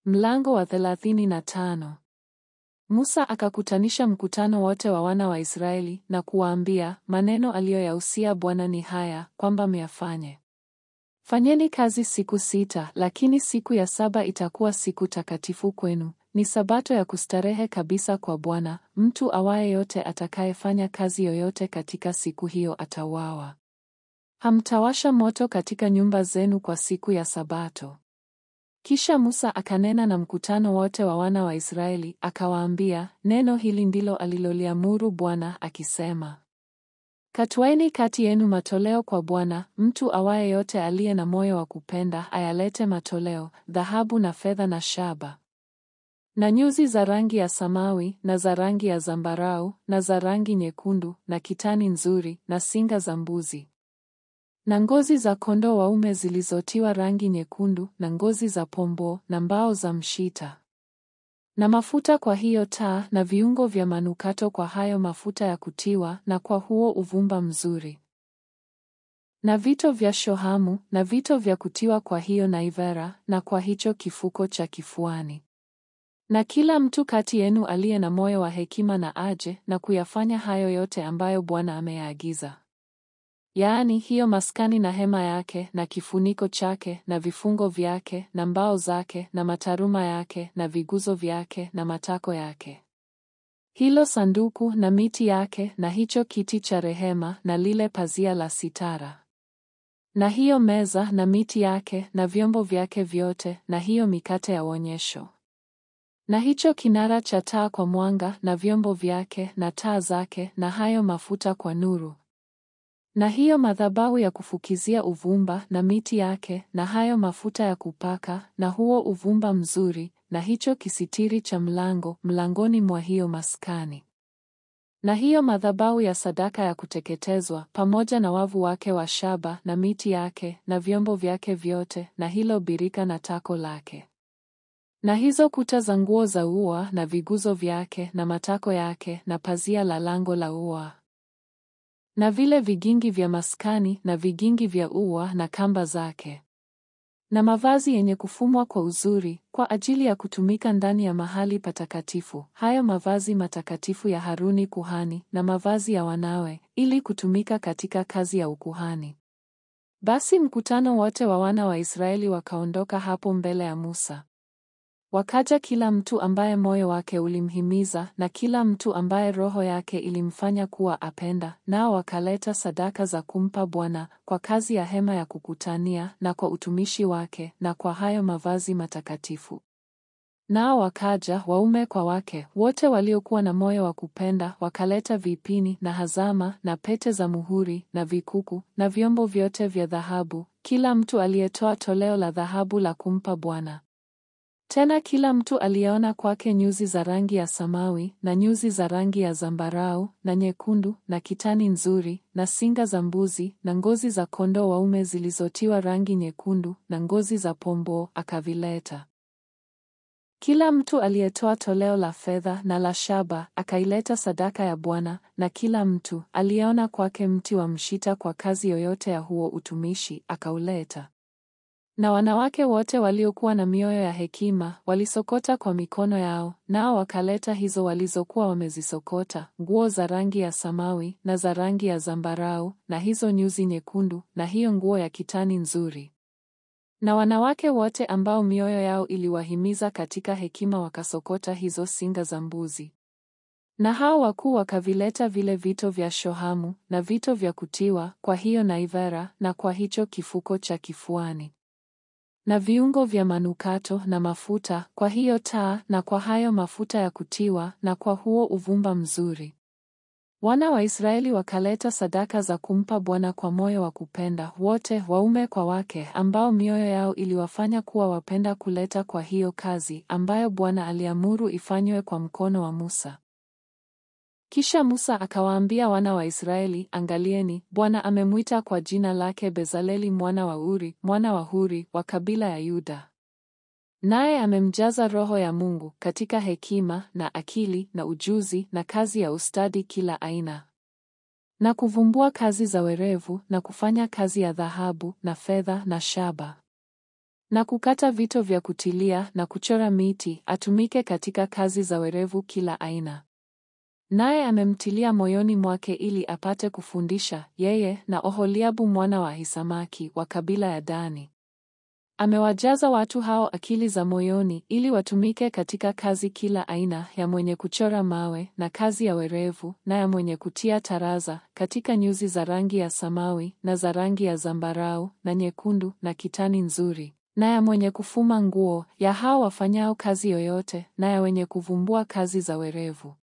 Mlango wa 35. Musa akakutanisha mkutano wote wa wana wa Israeli na kuwaambia, maneno aliyoyahusia Bwana ni haya, kwamba myafanye. Fanyeni kazi siku 6, lakini siku ya 7 itakuwa siku takatifu kwenu, ni sabato ya kustarehe kabisa kwa Bwana. Mtu awaye yote atakayefanya kazi yoyote katika siku hiyo atauawa. Hamtawasha moto katika nyumba zenu kwa siku ya Sabato. Kisha Musa akanena na mkutano wote wa wana wa Israeli, akawaambia, neno hili ndilo aliloliamuru Bwana akisema: Katwaeni kati yenu matoleo kwa Bwana. Mtu awaye yote aliye na moyo wa kupenda ayalete matoleo, dhahabu na fedha na shaba na nyuzi za rangi ya samawi na za rangi ya zambarau na za rangi nyekundu na kitani nzuri na singa za mbuzi na ngozi za kondoo waume zilizotiwa rangi nyekundu na ngozi za pomboo na mbao za mshita na mafuta kwa hiyo taa na viungo vya manukato kwa hayo mafuta ya kutiwa na kwa huo uvumba mzuri na vito vya shohamu na vito vya kutiwa kwa hiyo naivera na kwa hicho kifuko cha kifuani. Na kila mtu kati yenu aliye na moyo wa hekima na aje na kuyafanya hayo yote ambayo Bwana ameyaagiza. Yaani hiyo maskani na hema yake na kifuniko chake na vifungo vyake na mbao zake na mataruma yake na viguzo vyake na matako yake. Hilo sanduku na miti yake na hicho kiti cha rehema na lile pazia la sitara. Na hiyo meza na miti yake na vyombo vyake vyote na hiyo mikate ya onyesho. Na hicho kinara cha taa kwa mwanga na vyombo vyake na taa zake na hayo mafuta kwa nuru. Na hiyo madhabahu ya kufukizia uvumba na miti yake na hayo mafuta ya kupaka na huo uvumba mzuri na hicho kisitiri cha mlango mlangoni mwa hiyo maskani. Na hiyo madhabahu ya sadaka ya kuteketezwa pamoja na wavu wake wa shaba na miti yake na vyombo vyake vyote na hilo birika na tako lake. Na hizo kuta za nguo za ua na viguzo vyake na matako yake na pazia la lango la ua. Na vile vigingi vya maskani na vigingi vya ua na kamba zake. Na mavazi yenye kufumwa kwa uzuri, kwa ajili ya kutumika ndani ya mahali patakatifu, hayo mavazi matakatifu ya Haruni kuhani, na mavazi ya wanawe, ili kutumika katika kazi ya ukuhani. Basi mkutano wote wa wana wa Israeli wakaondoka hapo mbele ya Musa. Wakaja kila mtu ambaye moyo wake ulimhimiza na kila mtu ambaye roho yake ilimfanya kuwa apenda, nao wakaleta sadaka za kumpa Bwana kwa kazi ya hema ya kukutania na kwa utumishi wake na kwa hayo mavazi matakatifu. Nao wakaja waume kwa wake wote waliokuwa na moyo wa kupenda, wakaleta vipini na hazama na pete za muhuri na vikuku na vyombo vyote vya dhahabu, kila mtu aliyetoa toleo la dhahabu la kumpa Bwana. Tena kila mtu aliyeona kwake nyuzi za rangi ya samawi na nyuzi za rangi ya zambarau na nyekundu na kitani nzuri na singa za mbuzi na ngozi za kondoo waume zilizotiwa rangi nyekundu na ngozi za pomboo akavileta. Kila mtu aliyetoa toleo la fedha na la shaba akaileta sadaka ya Bwana, na kila mtu aliyeona kwake mti wa mshita kwa kazi yoyote ya huo utumishi akauleta. Na wanawake wote waliokuwa na mioyo ya hekima walisokota kwa mikono yao, nao wakaleta hizo walizokuwa wamezisokota, nguo za rangi ya samawi na za rangi ya zambarau na hizo nyuzi nyekundu na hiyo nguo ya kitani nzuri. Na wanawake wote ambao mioyo yao iliwahimiza katika hekima wakasokota hizo singa za mbuzi. Na hao wakuu wakavileta vile vito vya shohamu na vito vya kutiwa kwa hiyo naivera na kwa hicho kifuko cha kifuani. Na viungo vya manukato na mafuta kwa hiyo taa na kwa hayo mafuta ya kutiwa na kwa huo uvumba mzuri. Wana wa Israeli wakaleta sadaka za kumpa Bwana kwa moyo wa kupenda, wote waume kwa wake ambao mioyo yao iliwafanya kuwa wapenda kuleta kwa hiyo kazi ambayo Bwana aliamuru ifanywe kwa mkono wa Musa. Kisha Musa akawaambia wana wa Israeli, angalieni, Bwana amemwita kwa jina lake Bezaleli mwana wa Uri, mwana wa Huri, wa kabila ya Yuda. Naye amemjaza Roho ya Mungu katika hekima na akili na ujuzi na kazi ya ustadi kila aina, na kuvumbua kazi za werevu na kufanya kazi ya dhahabu na fedha na shaba. na kukata vito vya kutilia na kuchora miti, atumike katika kazi za werevu kila aina. Naye amemtilia moyoni mwake ili apate kufundisha, yeye na Oholiabu mwana wa Ahisamaki wa kabila ya Dani. Amewajaza watu hao akili za moyoni ili watumike katika kazi kila aina, ya mwenye kuchora mawe na kazi ya werevu, na ya mwenye kutia taraza katika nyuzi za rangi ya samawi na za rangi ya zambarau na nyekundu na kitani nzuri, na ya mwenye kufuma nguo, ya hao wafanyao kazi yoyote, na ya wenye kuvumbua kazi za werevu.